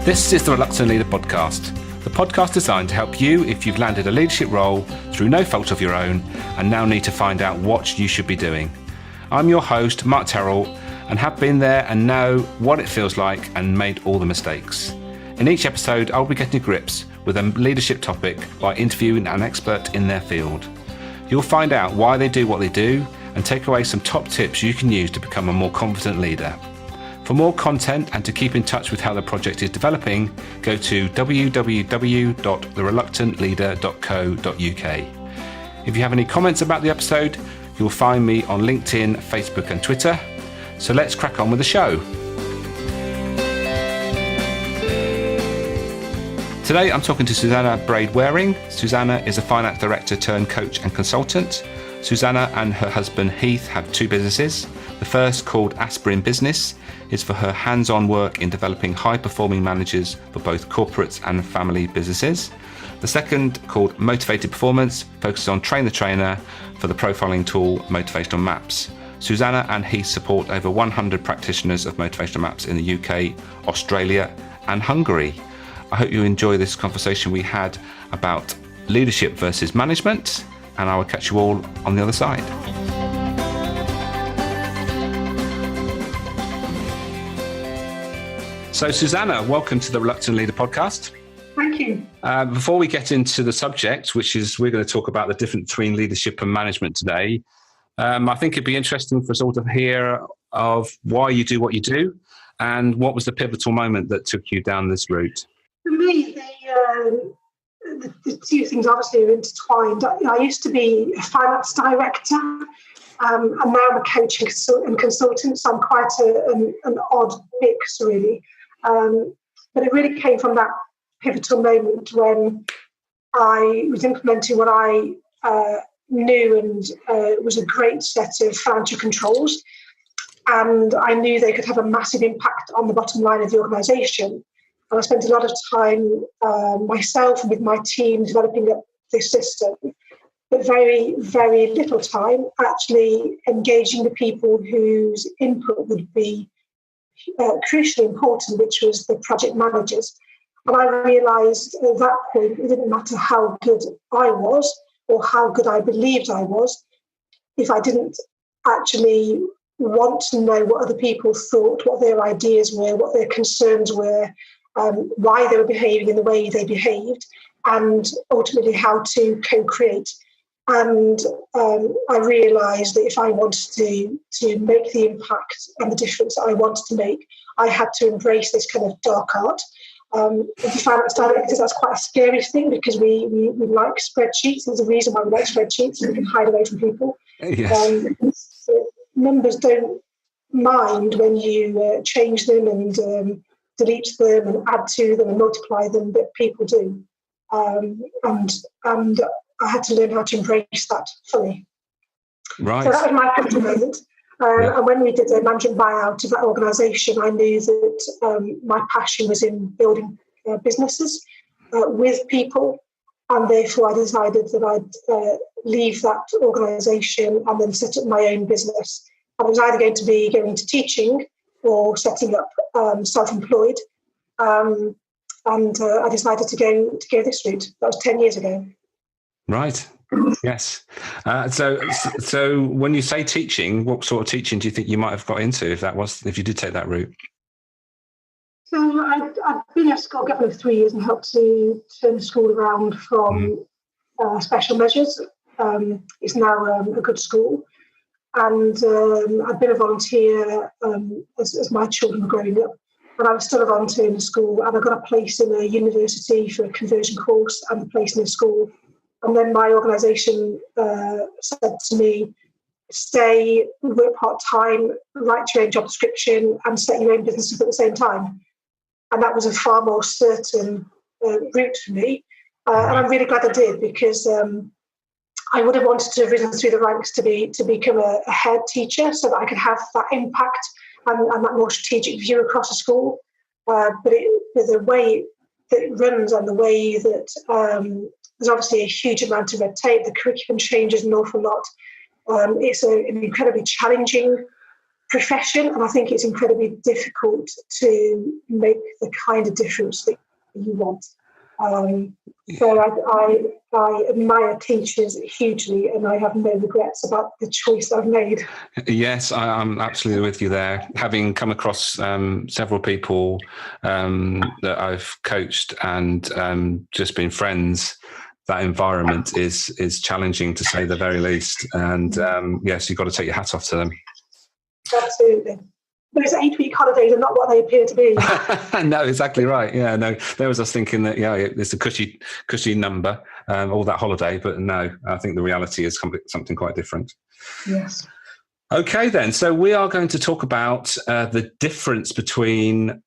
This is the Reluctant Leader podcast, the podcast designed to help you if you've landed a leadership role through no fault of your own and now need to find out what you should be doing. I'm your host, Mark Terrell, and have been there and know what it feels like and made all the mistakes. In each episode, I'll be getting to grips with a leadership topic by interviewing an expert in their field. You'll find out why they do what they do and take away some top tips you can use to become a more confident leader. For more content and to keep in touch with how the project is developing, go to www.thereluctantleader.co.uk. If you have any comments about the episode, you'll find me on LinkedIn, Facebook and Twitter. So let's crack on with the show. Today I'm talking to Susannah Brade-Waring. Susannah is a finance director turned coach and consultant. Susannah and her husband Heath have two businesses. The first, called Aspirin Business, is for her hands-on work in developing high-performing managers for both corporates and family businesses. The second, called Motivated Performance, focuses on Train the Trainer for the profiling tool Motivational Maps. Susannah and Heath support over 100 practitioners of Motivational Maps in the UK, Australia and Hungary. I hope you enjoy this conversation we had about leadership versus management, and I will catch you all on the other side. So Susannah, welcome to the Reluctant Leader podcast. Thank you. Before we get into the subject, which is we're going to talk about the difference between leadership and management today, I think it'd be interesting for us all to hear of why you do what you do and what was the pivotal moment that took you down this route. For me, the two things obviously are intertwined. I used to be a finance director, and now I'm a coach and consultant, so I'm quite an odd mix, really. But it really came from that pivotal moment when I was implementing what I knew and was a great set of financial controls, and I knew they could have a massive impact on the bottom line of the organisation. And I spent a lot of time myself and with my team developing up this system, but very, very little time actually engaging the people whose input would be crucially important, which was the project managers. And I realised at that point it didn't matter how good I was or how good I believed I was, if I didn't actually want to know what other people thought, what their ideas were, what their concerns were, why they were behaving in the way they behaved, and ultimately how to co-create. And I realised that if I wanted to make the impact and the difference that I wanted to make, I had to embrace this kind of dark art. For finance directors, that's quite a scary thing because we like spreadsheets. There's a reason why we like spreadsheets, and we can hide away from people. Yes. So numbers don't mind when you change them and delete them and add to them and multiply them, but people do. And I had to learn how to embrace that fully. Right. So that was my pivotal moment. And when we did a management buyout of that organisation, I knew that my passion was in building businesses with people, and therefore I decided that I'd leave that organisation and then set up my own business. I was either going to be going into teaching or setting up self-employed, and I decided to go this route. That was 10 years ago. Right. Yes. So when you say teaching, what sort of teaching do you think you might have got into if you did take that route? So I've been at school a couple of 3 years and helped to turn the school around from special measures. It's now a good school. And I've been a volunteer as my children were growing up. But I was still a volunteer in the school, and I got a place in a university for a conversion course and a place in a school. And then my organisation said to me, stay, work part-time, write your own job description and set your own business up at the same time. And that was a far more certain route for me. And I'm really glad I did, because I would have wanted to have risen through the ranks to become a head teacher so that I could have that impact and that more strategic view across the school. But the way that it runs and the way that there's obviously a huge amount of red tape, the curriculum changes an awful lot. It's an incredibly challenging profession, and I think it's incredibly difficult to make the kind of difference that you want. So I admire teachers hugely, and I have no regrets about the choice I've made. Yes, I'm absolutely with you there. Having come across several people that I've coached and just been friends, that environment is challenging, to say the very least. And yes, you've got to take your hat off to them. Absolutely. Those 8-week holidays are not what they appear to be. No, exactly right. Yeah, no, there was us thinking that, it's a cushy number, all that holiday, but no, I think the reality is something quite different. Yes. Okay, then. So we are going to talk about the difference between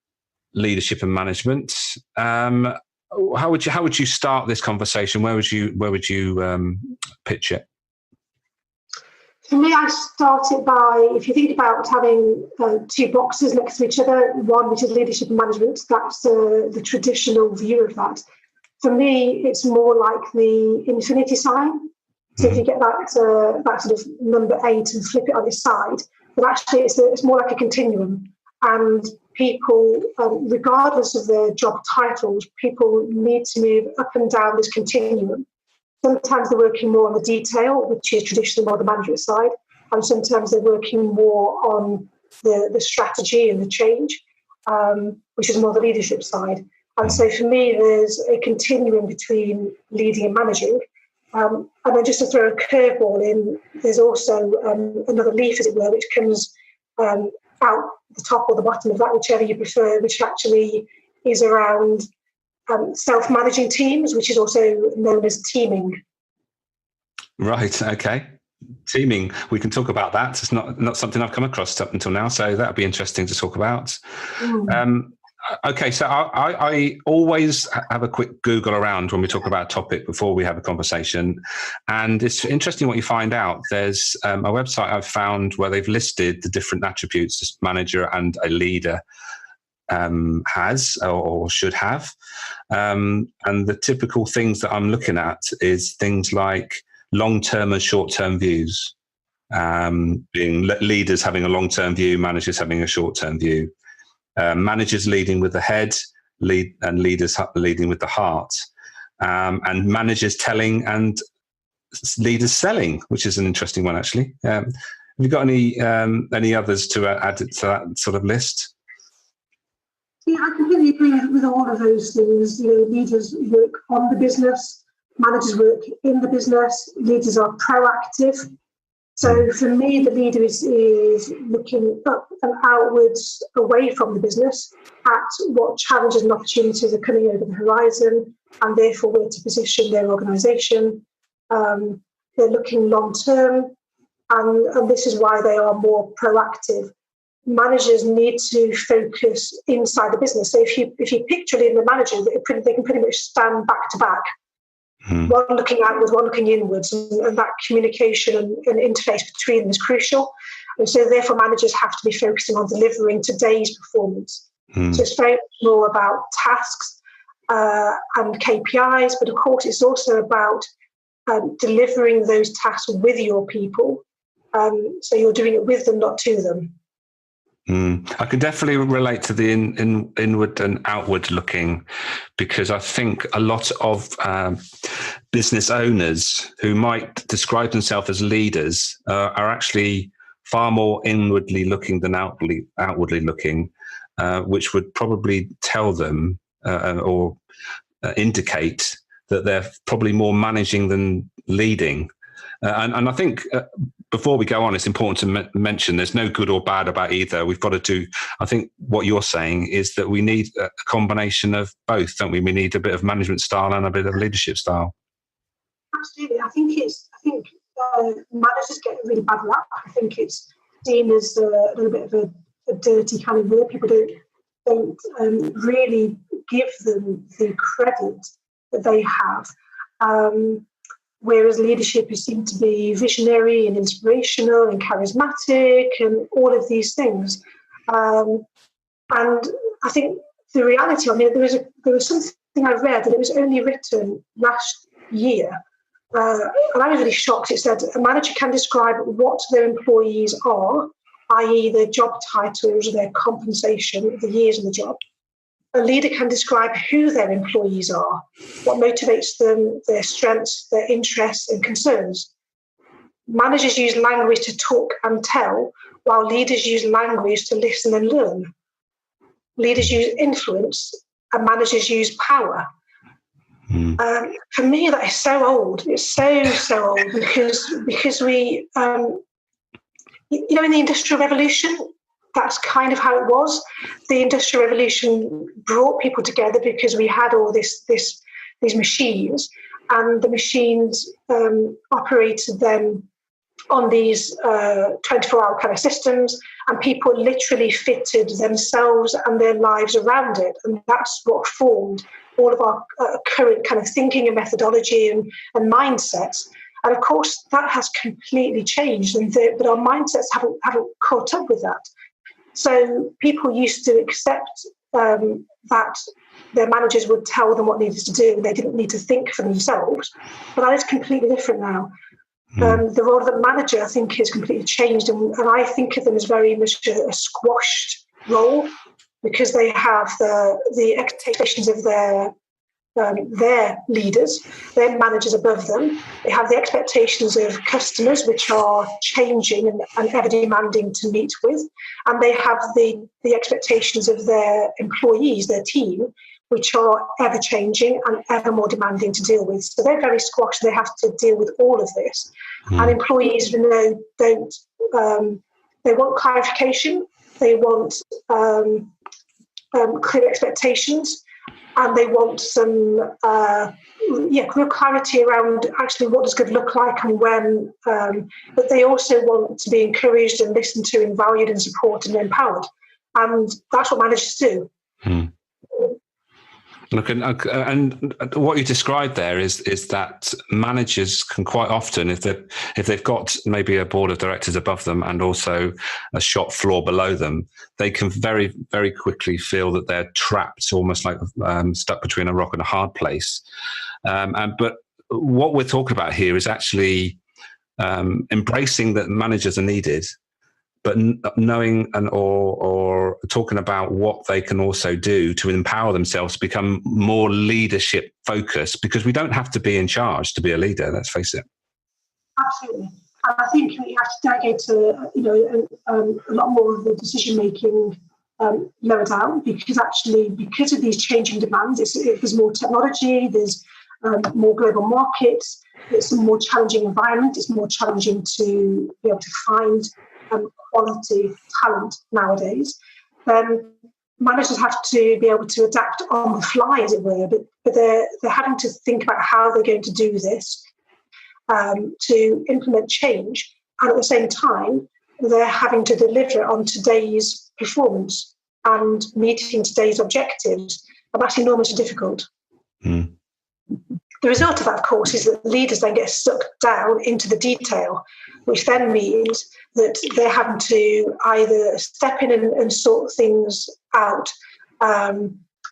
leadership and management. How would you start this conversation? Where would you pitch it? For me, I started by, if you think about having two boxes next to each other, one which is leadership and management, that's the traditional view of that. For me, it's more like the infinity sign. So if you get that sort of number 8 and flip it on its side, but actually it's more like a continuum. And people, regardless of their job titles, people need to move up and down this continuum. Sometimes they're working more on the detail, which is traditionally more the management side, and sometimes they're working more on the strategy and the change, which is more the leadership side. And so for me, there's a continuum between leading and managing. And then just to throw a curveball in, there's also another leaf, as it were, which comes out the top or the bottom of that, whichever you prefer, which actually is around self-managing teams, which is also known as teaming. Right. Okay. Teaming. We can talk about that. It's not something I've come across up until now, so that'd be interesting to talk about. Okay, so I always have a quick Google around when we talk about a topic before we have a conversation. And it's interesting what you find out. There's a website I've found where they've listed the different attributes a manager and a leader has or should have. And the typical things that I'm looking at is things like long-term and short-term views, being leaders having a long-term view, managers having a short-term view. Managers leading with the head, and leaders leading with the heart, and managers telling and leaders selling, which is an interesting one, actually. Have you got any others to add to that sort of list? Yeah, I completely agree with all of those things. Leaders work on the business, managers work in the business, leaders are proactive. So for me, the leader is looking up and outwards away from the business at what challenges and opportunities are coming over the horizon, and therefore where to position their organisation. They're looking long term, and this is why they are more proactive. Managers need to focus inside the business. So if you picture leading a manager, they can pretty much stand back to back. One looking outwards, one looking inwards, and that communication and interface between them is crucial. And so therefore managers have to be focusing on delivering today's performance. So it's very much more about tasks and KPIs, but of course it's also about delivering those tasks with your people. So you're doing it with them, not to them. I can definitely relate to the inward and outward looking, because I think a lot of business owners who might describe themselves as leaders are actually far more inwardly looking than outwardly looking, which would probably tell them or indicate that they're probably more managing than leading. And I think before we go on, it's important to mention there's no good or bad about either. We've got to do, I think what you're saying is that we need a combination of both, don't we? We need a bit of management style and a bit of leadership style. Absolutely. I think managers get a really bad rap. I think it's seen as a little bit of a dirty kind of word. People don't really give them the credit that they have. Whereas leadership is seen to be visionary and inspirational and charismatic and all of these things. And I think the reality, there was something I read, and it was only written last year. And I was really shocked. It said a manager can describe what their employees are i.e. their job titles, their compensation, the years of the job. A leader can describe who their employees are, what motivates them, their strengths, their interests and concerns. Managers use language to talk and tell, while leaders use language to listen and learn. Leaders use influence and managers use power. For me, that is so old. It's so old because we, in the Industrial Revolution, that's kind of how it was. The Industrial Revolution brought people together because we had all these machines, and the machines operated them on these 24-hour kind of systems, and people literally fitted themselves and their lives around it. And that's what formed all of our current kind of thinking and methodology and mindsets. And of course, that has completely changed, but our mindsets haven't caught up with that. So people used to accept that their managers would tell them what needed to do, and they didn't need to think for themselves. But that is completely different now. The role of the manager, I think, has completely changed, and I think of them as very much a squashed role, because they have the expectations of their leaders, their managers above them. They have the expectations of customers, which are changing and ever demanding to meet with, and they have the expectations of their employees, their team, which are ever changing and ever more demanding to deal with. So they're very squashed. They have to deal with all of this. And employees, don't. They want clarification. They want clear expectations, and they want some real clarity around actually what does good look like and when. But they also want to be encouraged and listened to and valued and supported and empowered. And that's what managers do. Look, and what you described there is that managers can quite often, if they've got maybe a board of directors above them and also a shop floor below them, they can very, very quickly feel that they're trapped, almost like stuck between a rock and a hard place. But what we're talking about here is actually embracing that managers are needed, but knowing or talking about what they can also do to empower themselves to become more leadership focused, because we don't have to be in charge to be a leader, let's face it. Absolutely. And I think we have to delegate a lot more of the decision making lower down, because of these changing demands, there's more technology, there's more global markets, it's a more challenging environment, it's more challenging to be able to find quality talent nowadays. Managers have to be able to adapt on the fly, as it were, but they're having to think about how they're going to do this to implement change, and at the same time they're having to deliver on today's performance and meeting today's objectives, and that's enormously difficult. The result of that, of course, is that leaders then get sucked down into the detail, which then means that they're having to either step in and sort things out,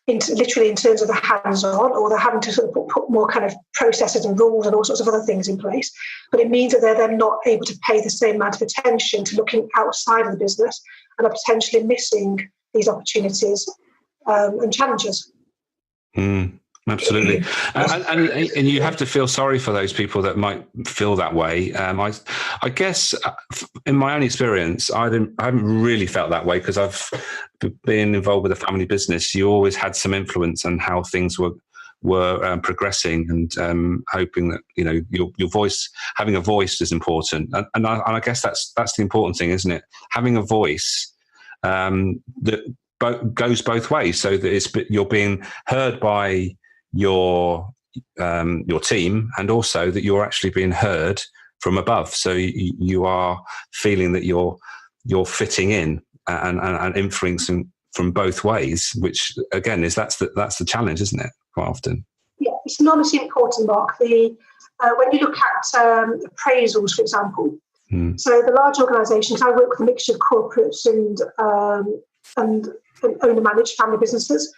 literally in terms of the hands-on, or they're having to sort of put more kind of processes and rules and all sorts of other things in place. But it means that they're then not able to pay the same amount of attention to looking outside of the business, and are potentially missing these opportunities and challenges. Absolutely, and you have to feel sorry for those people that might feel that way. I guess, in my own experience, I haven't really felt that way, because I've been involved with a family business. You always had some influence on how things were progressing, and hoping that your voice, having a voice, is important. And I guess that's the important thing, isn't it? Having a voice that goes both ways, so that you're being heard by your team, and also that you're actually being heard from above, so you are feeling that you're fitting in and influencing from both ways, which again that's the challenge, isn't it, quite often? Yeah, it's enormously important, Mark. When you look at appraisals, for example, so the large organisations, I work with a mixture of corporates and owner-managed family businesses.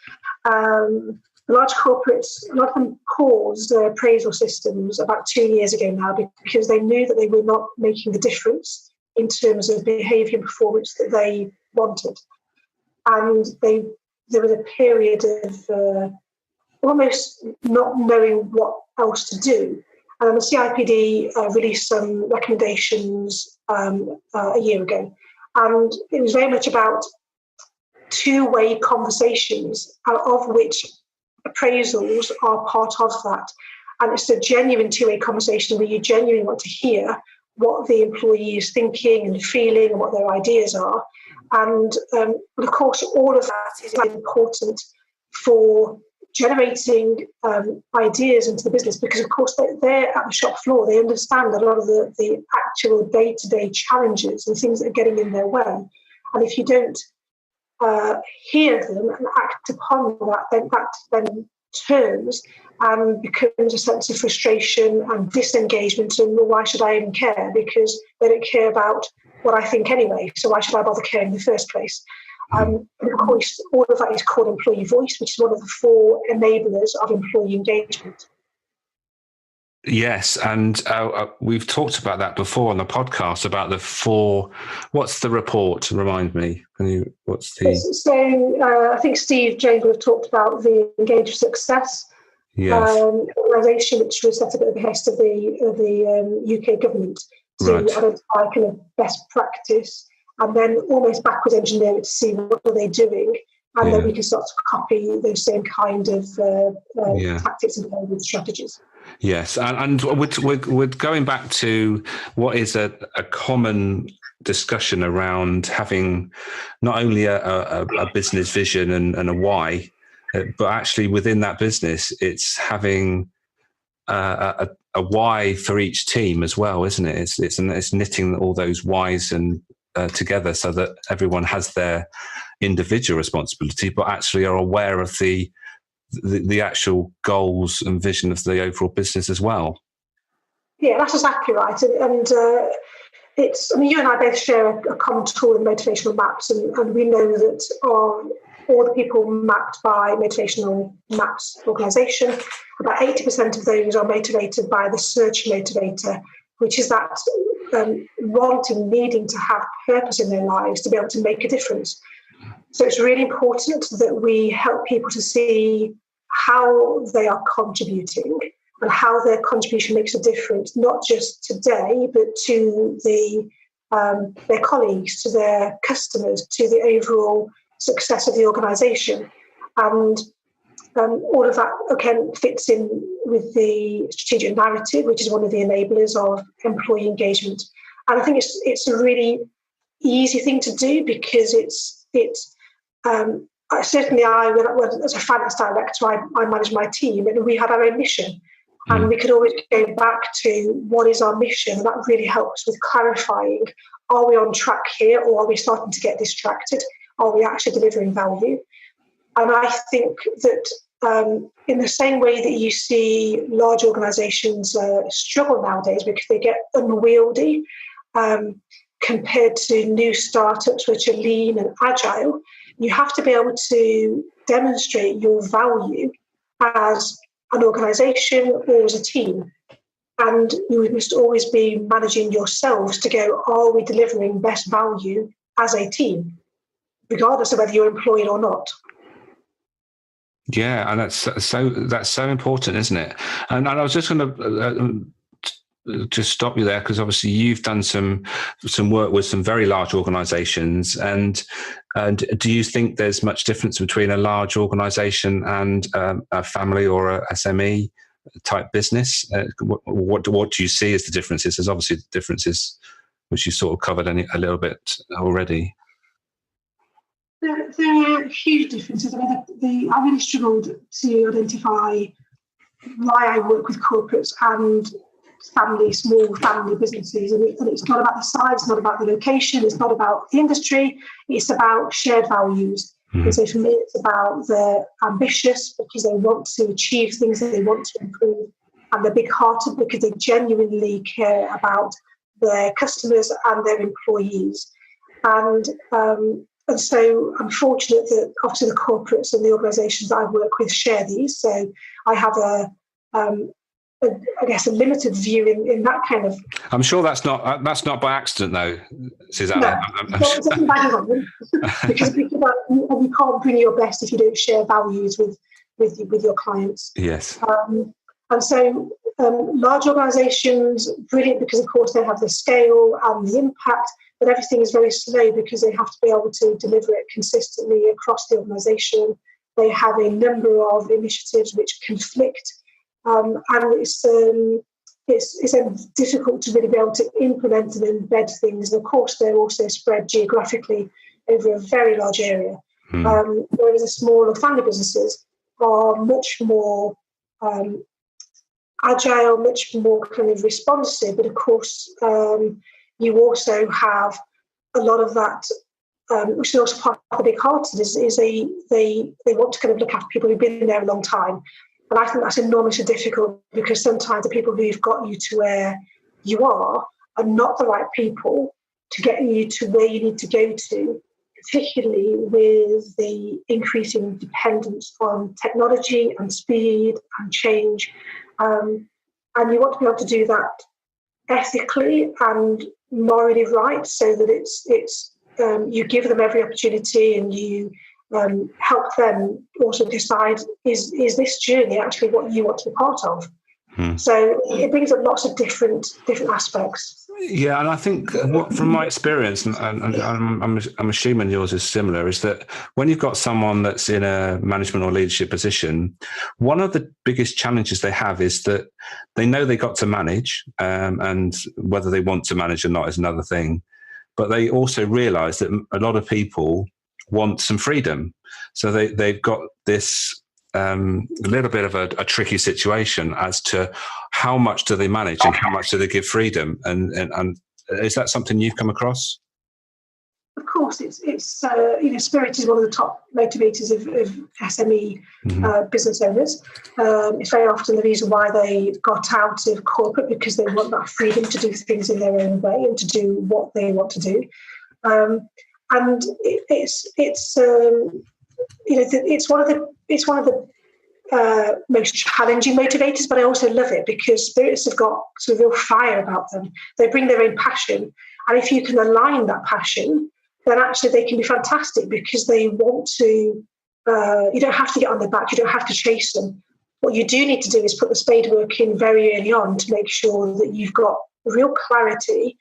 Large corporates, a lot of them paused their appraisal systems about 2 years ago now, because they knew that they were not making the difference in terms of behaviour and performance that they wanted. And there was a period of almost not knowing what else to do. And the CIPD released some recommendations a year ago. And it was very much about two-way conversations, of which appraisals are part of that. And it's a genuine two-way conversation where you genuinely want to hear what the employee is thinking and feeling and what their ideas are. And of course, all of that is important for generating ideas into the business, because of course they're at the shop floor. They understand a lot of the actual day-to-day challenges and things that are getting in their way. And if you don't hear them and act upon that, then that then turns and becomes a sense of frustration and disengagement. And well, why should I even care? Because they don't care about what I think anyway. So why should I bother caring in the first place? And of course, all of that is called employee voice, which is one of the 4 enablers of employee engagement. Yes, and we've talked about that before on the podcast, about the 4. What's the report? Remind me. What's the? So I think Steve James would have talked about the Engage for Success organisation, which was set up at the behest of the UK government to identify kind of best practice, and then almost backwards engineer it to see what are they doing, and then we can start to copy those same kind of tactics and strategies. Yes, and we're going back to what is a common discussion around having not only a business vision and a why, but actually within that business, it's having a why for each team as well, isn't it? It's knitting all those whys and together so that everyone has their individual responsibility, but actually are aware of the actual goals and vision of the overall business as well. Yeah, that's exactly right. And you and I both share a common tool in motivational maps, and we know that all the people mapped by motivational maps organisation, about 80% of those are motivated by the search motivator, which is that wanting, needing to have purpose in their lives to be able to make a difference. So it's really important that we help people to see how they are contributing and how their contribution makes a difference, not just today, but to their colleagues, to their customers, to the overall success of the organisation. And all of that, again, fits in with the strategic narrative, which is one of the enablers of employee engagement. And I think it's a really easy thing to do, because certainly as a finance director, I manage my team, and we had our own mission. And we could always go back to what is our mission, and that really helps with clarifying, are we on track here, or are we starting to get distracted? Are we actually delivering value? And I think that in the same way that you see large organisations struggle nowadays because they get unwieldy compared to new startups which are lean and agile, you have to be able to demonstrate your value as an organisation or as a team. And you must always be managing yourselves to go, are we delivering best value as a team, regardless of whether you're employed or not? Yeah, and that's so important, isn't it? And I was just going to just stop you there, because obviously you've done some work with some very large organisations, and do you think there's much difference between a large organisation and a family or a SME type business? What do you see as the differences? There's obviously differences which you sort of covered a little bit already. There are huge differences. I really struggled to identify why I work with corporates and small family businesses. And it's not about the size, it's not about the location, it's not about the industry, it's about shared values. Mm-hmm. And so for me, it's about they're ambitious because they want to achieve things that they want to improve, and they're big-hearted because they genuinely care about their customers and their employees. And so I'm fortunate that obviously the corporates and the organisations that I work with share these. So I have I guess, a limited view in that kind of. I'm sure that's not by accident, though, Susannah. No, it's not by design, because you can't bring your best if you don't share values with your clients. Yes. And so large organisations, brilliant, because of course they have the scale and the impact, but everything is very slow because they have to be able to deliver it consistently across the organisation. They have a number of initiatives which conflict, and it's difficult to really be able to implement and embed things. And of course, they're also spread geographically over a very large area, whereas the smaller family businesses are much more agile, much more kind of responsive. But of course, you also have a lot of that, which is also part of the big hearted, is they want to kind of look after people who've been there a long time. And I think that's enormously difficult, because sometimes the people who've got you to where you are not the right people to get you to where you need to go to, particularly with the increasing dependence on technology and speed and change. And you want to be able to do that ethically and morally right, so that it's you give them every opportunity, and you help them also decide, is this journey actually what you want to be part of? So it brings up lots of different aspects. Yeah, and I think from my experience, and I'm assuming yours is similar, is that when you've got someone that's in a management or leadership position, one of the biggest challenges they have is that they know they got to manage, and whether they want to manage or not is another thing. But they also realise that a lot of people want some freedom, so they've got this a little bit of a tricky situation as to how much do they manage and how much do they give freedom, and is that something you've come across? Of course, it's spirit is one of the top motivators of SME business owners. It's very often the reason why they got out of corporate, because they want that freedom to do things in their own way and to do what they want to do. And it's one of the most challenging motivators, but I also love it because spirits have got sort of real fire about them. They bring their own passion, and if you can align that passion, then actually they can be fantastic, because they want to. You don't have to get on their back. You don't have to chase them. What you do need to do is put the spade work in very early on to make sure that you've got real clarity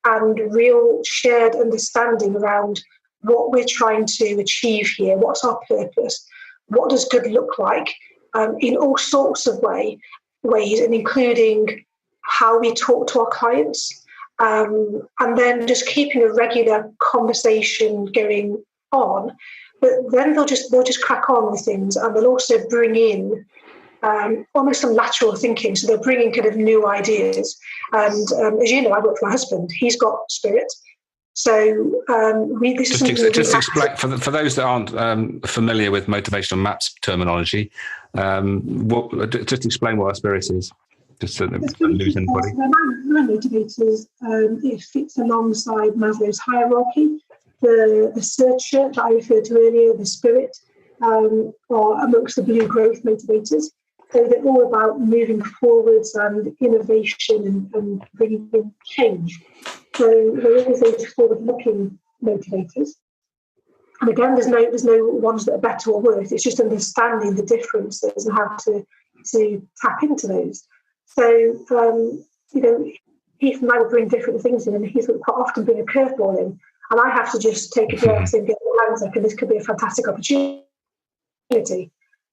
and real shared understanding around what we're trying to achieve here. What's our purpose? What does good look like, in all sorts of ways, and including how we talk to our clients, and then just keeping a regular conversation going on. But then they'll just crack on with things, and they'll also bring in almost some lateral thinking. So they're bringing kind of new ideas. And as you know, I work with my husband. He's got spirit. So just explain for those that aren't familiar with motivational maps terminology. Just explain what a spirit is, just so that we don't lose anybody. My motivators, it fits alongside Maslow's hierarchy. The searcher that I referred to earlier, the spirit, are amongst the blue growth motivators. So they're all about moving forwards and innovation and bringing in change. So they're always those forward-looking motivators. And again, there's no ones that are better or worse. It's just understanding the differences and how to tap into those. So Heath and I will bring different things in, and Heath will quite often bring a curveball in, and I have to just take a breath and get my hands up, and this could be a fantastic opportunity.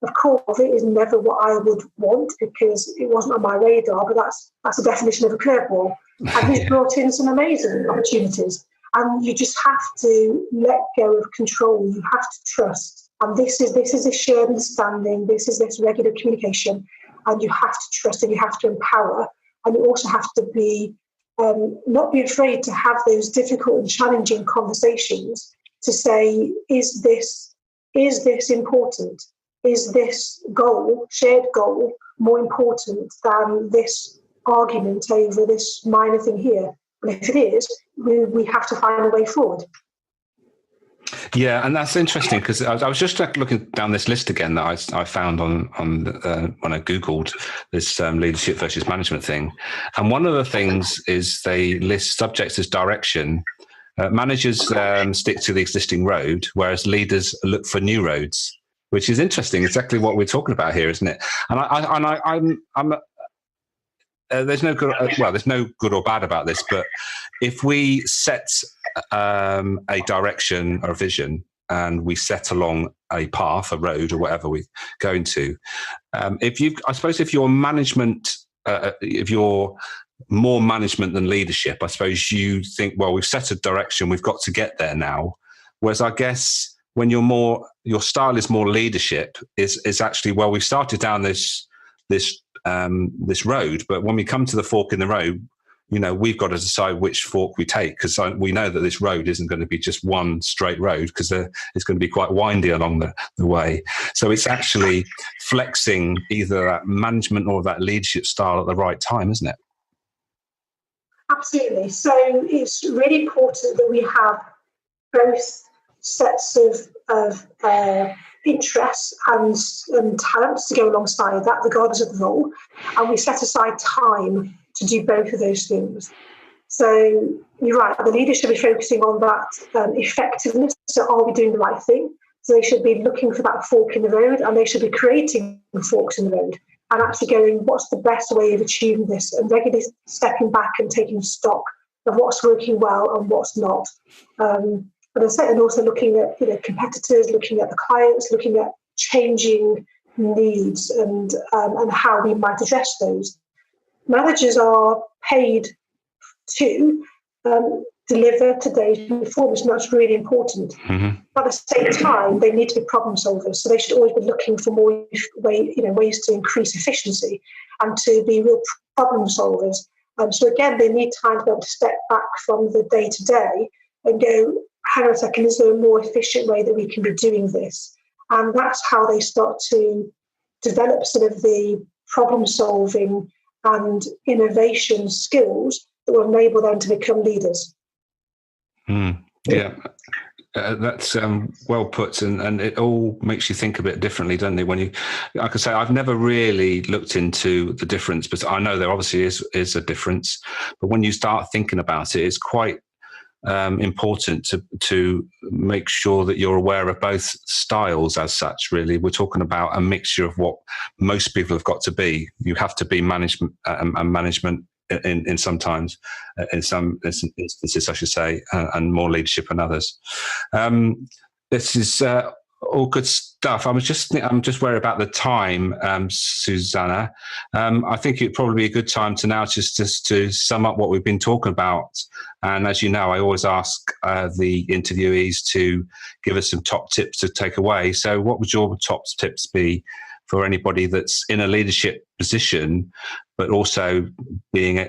Of course, it is never what I would want, because it wasn't on my radar, but that's the definition of a curveball. And he's brought in some amazing opportunities. And you just have to let go of control. You have to trust. And this is a shared understanding. This is this regular communication. And you have to trust, and you have to empower. And you also have to be not be afraid to have those difficult and challenging conversations to say, is this important? Is this shared goal, more important than this argument over this minor thing here? And if it is, we have to find a way forward. Yeah, and that's interesting because I was just looking down this list again that I found on when I googled this leadership versus management thing, and one of the things is they list subjects as direction. Managers stick to the existing road, whereas leaders look for new roads, which is interesting. Exactly what we're talking about here, isn't it? And I'm there's no good. There's no good or bad about this, but if we set a direction or a vision, and we set along a path, a road, or whatever we're going to, I suppose, if your management, if you're more management than leadership, I suppose you think, well, we've set a direction, we've got to get there now. Whereas I guess when your style is more leadership, is actually, well, we've started down this road, but when we come to the fork in the road, we've got to decide which fork we take, because we know that this road isn't going to be just one straight road, because it's going to be quite windy along the way. So it's actually flexing either that management or that leadership style at the right time, isn't it? Absolutely. So it's really important that we have both sets of interests and talents to go alongside that, regardless of the role, and we set aside time to do both of those things. So you're right, the leader should be focusing on that effectiveness. So are we doing the right thing? So they should be looking for that fork in the road, and they should be creating forks in the road and actually going, what's the best way of achieving this? And regularly stepping back and taking stock of what's working well and what's not. But I said, and also looking at competitors, looking at the clients, looking at changing needs and how we might address those. Managers are paid to deliver today's performance, and that's really important. Mm-hmm. But at the same time, they need to be problem solvers, so they should always be looking for more ways to increase efficiency and to be real problem solvers. So again, they need time to be able to step back from the day to day and go, hang on a second, is there a more efficient way that we can be doing this? And that's how they start to develop sort of the problem solving and innovation skills that will enable them to become leaders. Yeah, that's well put, and it all makes you think a bit differently, doesn't it? When you, like I say, I've never really looked into the difference, but I know there obviously is a difference. But when you start thinking about it, it's quite important to make sure that you're aware of both styles as such. Really, we're talking about a mixture of what most people have got to be. You have to be management and management in sometimes, in some instances, I should say, and more leadership in others. This is all good stuff. I'm just worried about the time, Susannah. I think it'd probably be a good time to now just to sum up what we've been talking about. And as you know, I always ask the interviewees to give us some top tips to take away. So what would your top tips be for anybody that's in a leadership position, but also being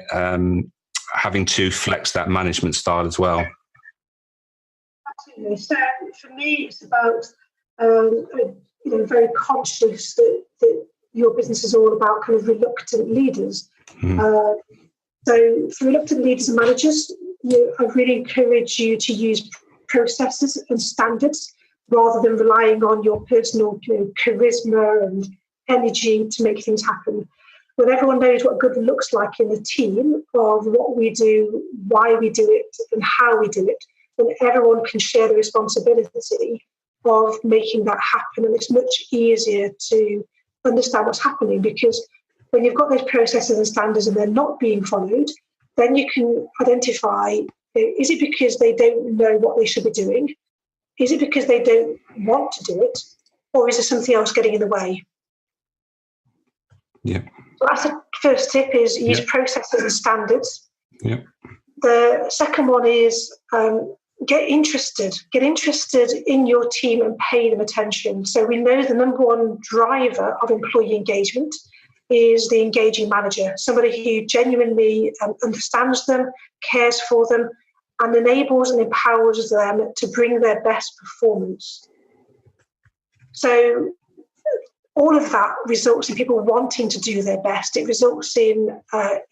having to flex that management style as well? Absolutely. So for me, it's about very conscious that your business is all about kind of reluctant leaders. So for reluctant leaders and managers, I really encourage you to use processes and standards rather than relying on your personal charisma and energy to make things happen. When everyone knows what good looks like in the team, of what we do, why we do it, and how we do it, then everyone can share the responsibility of making that happen. And it's much easier to understand what's happening, because when you've got those processes and standards and they're not being followed, then you can identify, is it because they don't know what they should be doing? Is it because they don't want to do it? Or is there something else getting in the way? Yeah. So that's the first tip, is use processes and standards. Yeah. The second one is get interested in your team and pay them attention. So we know the number one driver of employee engagement is the engaging manager, somebody who genuinely understands them, cares for them, and enables and empowers them to bring their best performance. So all of that results in people wanting to do their best. It results in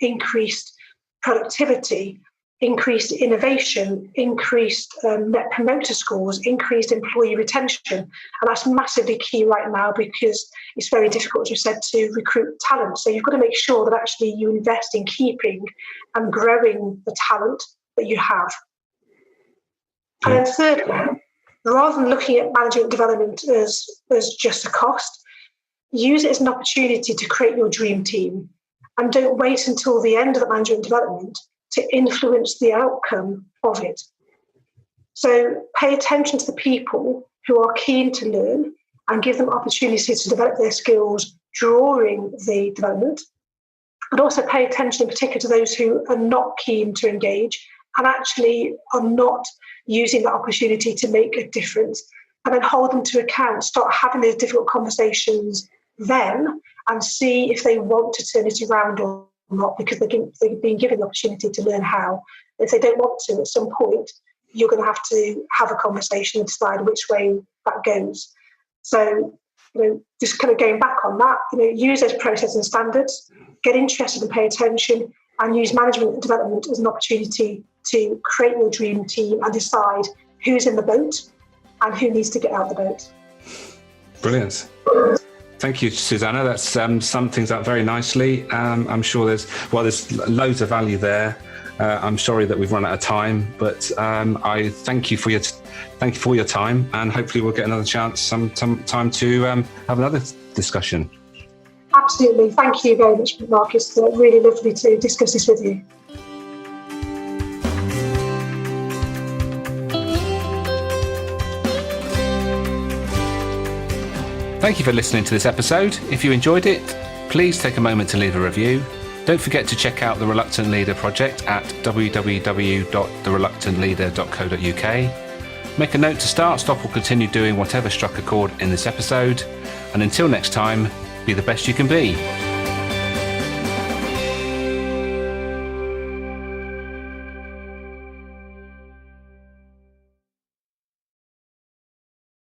increased productivity. increased innovation, increased net promoter scores, increased employee retention. And that's massively key right now because it's very difficult, as you said, to recruit talent. So you've got to make sure that actually you invest in keeping and growing the talent that you have. And then thirdly, rather than looking at management development as just a cost, use it as an opportunity to create your dream team. And don't wait until the end of the management development to influence the outcome of it. So pay attention to the people who are keen to learn and give them opportunities to develop their skills during the development. And also pay attention in particular to those who are not keen to engage and actually are not using that opportunity to make a difference. And then hold them to account, start having those difficult conversations then and see if they want to turn it around or not, because they've been given the opportunity to learn how. If they don't want to, at some point, you're going to have a conversation and decide which way that goes. So, just kind of going back on that, use those processes and standards, get interested and pay attention, and use management and development as an opportunity to create your dream team and decide who's in the boat and who needs to get out the boat. Brilliant. Thank you, Susannah. That's summed things up very nicely. I'm sure there's loads of value there. I'm sorry that we've run out of time, but I thank you for your time, and hopefully we'll get another chance some time to have another discussion. Absolutely. Thank you very much, Marcus. It's really lovely to discuss this with you. Thank you for listening to this episode. If you enjoyed it, please take a moment to leave a review. Don't forget to check out the Reluctant Leader project at www.thereluctantleader.co.uk. Make a note to start, stop or continue doing whatever struck a chord in this episode. And until next time, be the best you can be.